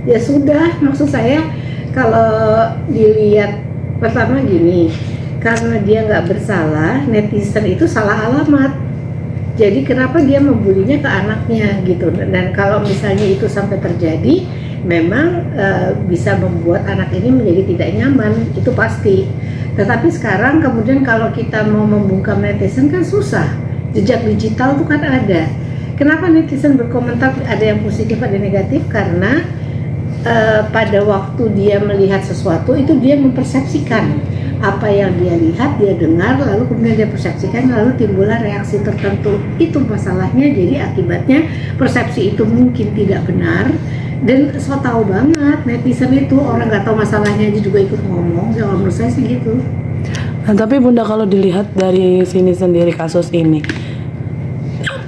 Ya sudah, maksud saya kalau dilihat pertama gini, karena dia nggak bersalah, netizen itu salah alamat. Jadi kenapa dia membulinya ke anaknya gitu? Dan kalau misalnya itu sampai terjadi, memang bisa membuat anak ini menjadi tidak nyaman, itu pasti. Tetapi sekarang kemudian kalau kita mau membungkam netizen kan susah. Jejak digital itu kan ada. Kenapa netizen berkomentar ada yang positif ada negatif? Karena pada waktu dia melihat sesuatu itu dia mempersepsikan apa yang dia lihat, dia dengar, lalu kemudian dia persepsikan, lalu timbullah reaksi tertentu. Itu masalahnya. Jadi akibatnya persepsi itu mungkin tidak benar. Dan so tahu banget netizen itu, orang nggak tahu masalahnya aja juga ikut ngomong. Kalau menurut saya sih gitu. Nah, tapi Bunda kalau dilihat dari sini sendiri kasus ini,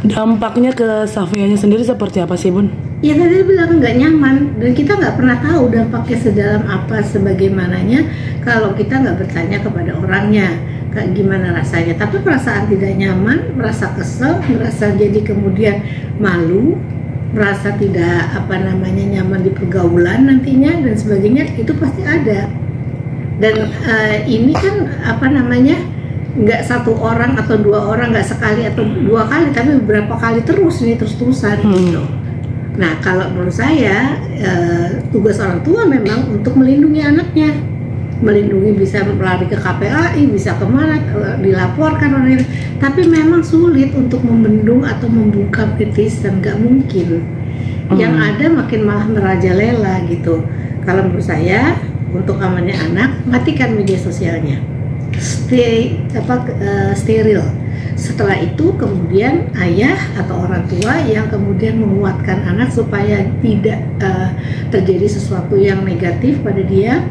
dampaknya ke Safianya sendiri seperti apa sih, Bun? Ya tadi bilang nggak nyaman, dan kita nggak pernah tahu dampaknya sedalam apa, sebagaimananya kalau kita nggak bertanya kepada orangnya kayak gimana rasanya. Tapi perasaan tidak nyaman, merasa kesel, merasa jadi kemudian malu, merasa tidak nyaman di pergaulan nantinya dan sebagainya, itu pasti ada. Dan ini kan nggak satu orang atau dua orang, nggak sekali atau dua kali, tapi beberapa kali terus-terusan gitu. Nah, kalau menurut saya tugas orang tua memang untuk melindungi anaknya, melindungi, bisa lari ke KPAI, bisa kemana, dilaporkan orang. Tapi memang sulit untuk membendung atau membungkam netizen, nggak mungkin. Yang ada makin malah merajalela gitu. Kalau menurut saya untuk amannya anak, matikan media sosialnya, steril. Setelah itu kemudian ayah atau orang tua yang kemudian menguatkan anak supaya tidak terjadi sesuatu yang negatif pada dia,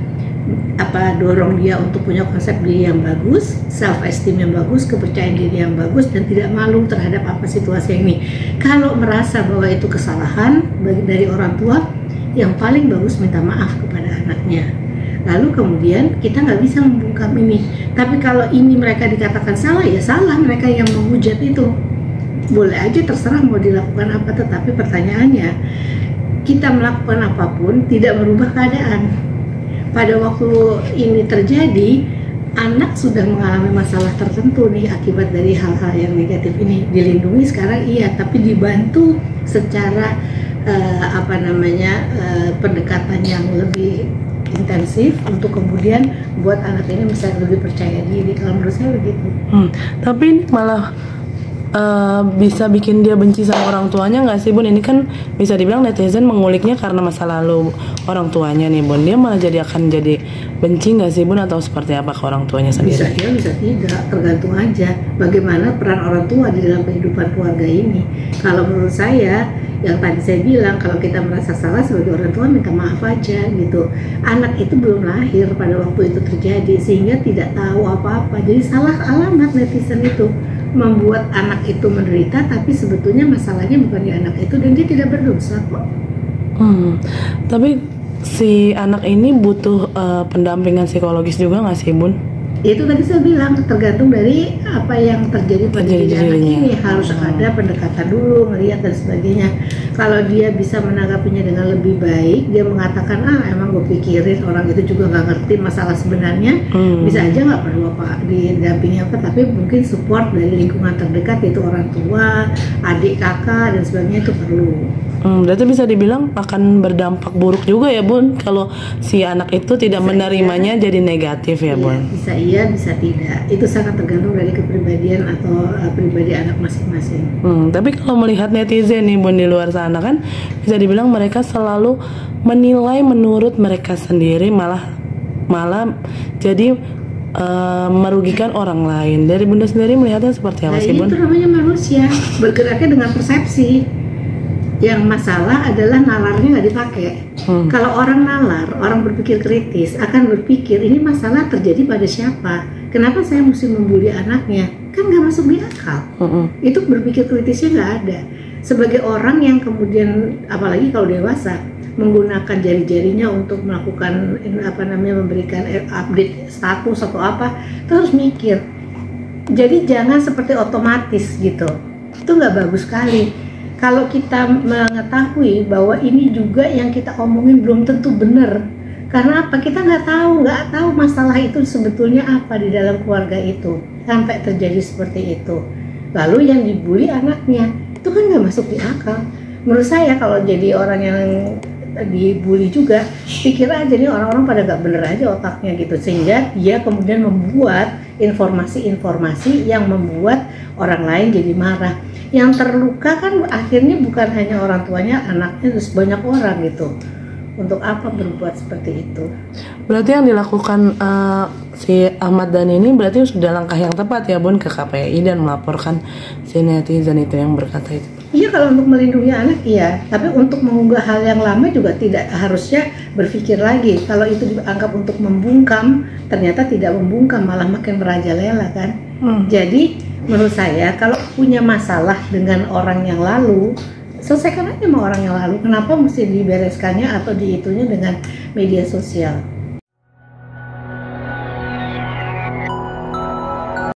dorong dia untuk punya konsep diri yang bagus, self esteem yang bagus, kepercayaan diri yang bagus, dan tidak malu terhadap situasi ini. Kalau merasa bahwa itu kesalahan dari orang tua, yang paling bagus minta maaf kepada anaknya. Lalu kemudian kita nggak bisa membungkam ini. Tapi kalau ini mereka dikatakan salah, ya salah, mereka yang menghujat itu. Boleh aja, terserah mau dilakukan apa, tetapi pertanyaannya, kita melakukan apapun tidak merubah keadaan. Pada waktu ini terjadi, anak sudah mengalami masalah tertentu nih akibat dari hal-hal yang negatif ini. Dilindungi sekarang iya, tapi dibantu secara pendekatan yang lebih intensif untuk kemudian buat anak ini bisa lebih percaya diri. Kalau menurut saya begitu. Tapi ini malah bisa bikin dia benci sama orang tuanya nggak sih, Bun? Ini kan bisa dibilang netizen menguliknya karena masa lalu orang tuanya nih, Bun. Dia malah akan jadi benci nggak sih, Bun? Atau seperti apa ke orang tuanya sendiri? Bisa iya, bisa tidak, tergantung aja bagaimana peran orang tua di dalam kehidupan keluarga ini. Kalau menurut saya, yang tadi saya bilang, kalau kita merasa salah sebagai orang tua, minta maaf aja gitu. Anak itu belum lahir pada waktu itu terjadi, sehingga tidak tahu apa-apa. Jadi salah alamat netizen itu, membuat anak itu menderita, tapi sebetulnya masalahnya bukan di anak itu dan dia tidak berdosa kok. Tapi si anak ini butuh pendampingan psikologis juga nggak sih, Bun? Itu tadi saya bilang tergantung dari apa yang terjadi pada diri anak ini. Harus ada pendekatan dulu, melihat dan sebagainya. Kalau dia bisa menanggapinya dengan lebih baik, dia mengatakan emang gue pikirin, orang itu juga nggak ngerti masalah sebenarnya, bisa aja nggak perlu didampingi tapi mungkin support dari lingkungan terdekat, yaitu orang tua, adik, kakak dan sebagainya, itu perlu. Berarti bisa dibilang akan berdampak buruk juga ya, Bun, kalau si anak itu tidak bisa menerimanya jadi negatif ya, Bun? Bisa iya, bisa tidak. Itu sangat tergantung dari kepribadian atau pribadi anak masing-masing. Tapi kalau melihat netizen nih, Bun, di luar sana kan bisa dibilang mereka selalu menilai menurut mereka sendiri, malah jadi merugikan orang lain. Dari Bunda sendiri melihatnya seperti apa sih, Bun? Itu namanya manusia, bergeraknya dengan persepsi. Yang masalah adalah nalarnya nggak dipakai. Kalau orang nalar, orang berpikir kritis, akan berpikir ini masalah terjadi pada siapa, kenapa saya mesti membuli anaknya, kan nggak masuk di akal. Itu berpikir kritisnya nggak ada. Sebagai orang yang kemudian, apalagi kalau dewasa, menggunakan jari-jarinya untuk melakukan memberikan update status atau apa, terus mikir. Jadi jangan seperti otomatis gitu, itu nggak bagus sekali. kalau kita mengetahui bahwa ini juga yang kita omongin belum tentu benar. Karena apa? Kita nggak tahu masalah itu sebetulnya apa di dalam keluarga itu sampai terjadi seperti itu. Lalu yang dibully anaknya, itu kan nggak masuk di akal. Menurut saya kalau jadi orang yang dibully juga, pikir aja nih orang-orang pada nggak bener aja otaknya gitu, sehingga dia kemudian membuat informasi-informasi yang membuat orang lain jadi marah. Yang terluka kan akhirnya bukan hanya orang tuanya, anaknya, terus banyak orang gitu. Untuk apa berbuat seperti itu? Berarti yang dilakukan si Ahmad Dhani ini berarti sudah langkah yang tepat ya Bun ke KPI dan melaporkan si netizen itu yang berkata itu. Iya, kalau untuk melindungi anak iya, tapi untuk mengunggah hal yang lama juga tidak, harusnya berpikir lagi. Kalau itu dianggap untuk membungkam, ternyata tidak membungkam, malah makin merajalela kan. Jadi menurut saya kalau punya masalah dengan orang yang lalu, selesaikan aja sama orang yang lalu. Kenapa mesti dibereskannya atau diitunya dengan media sosial?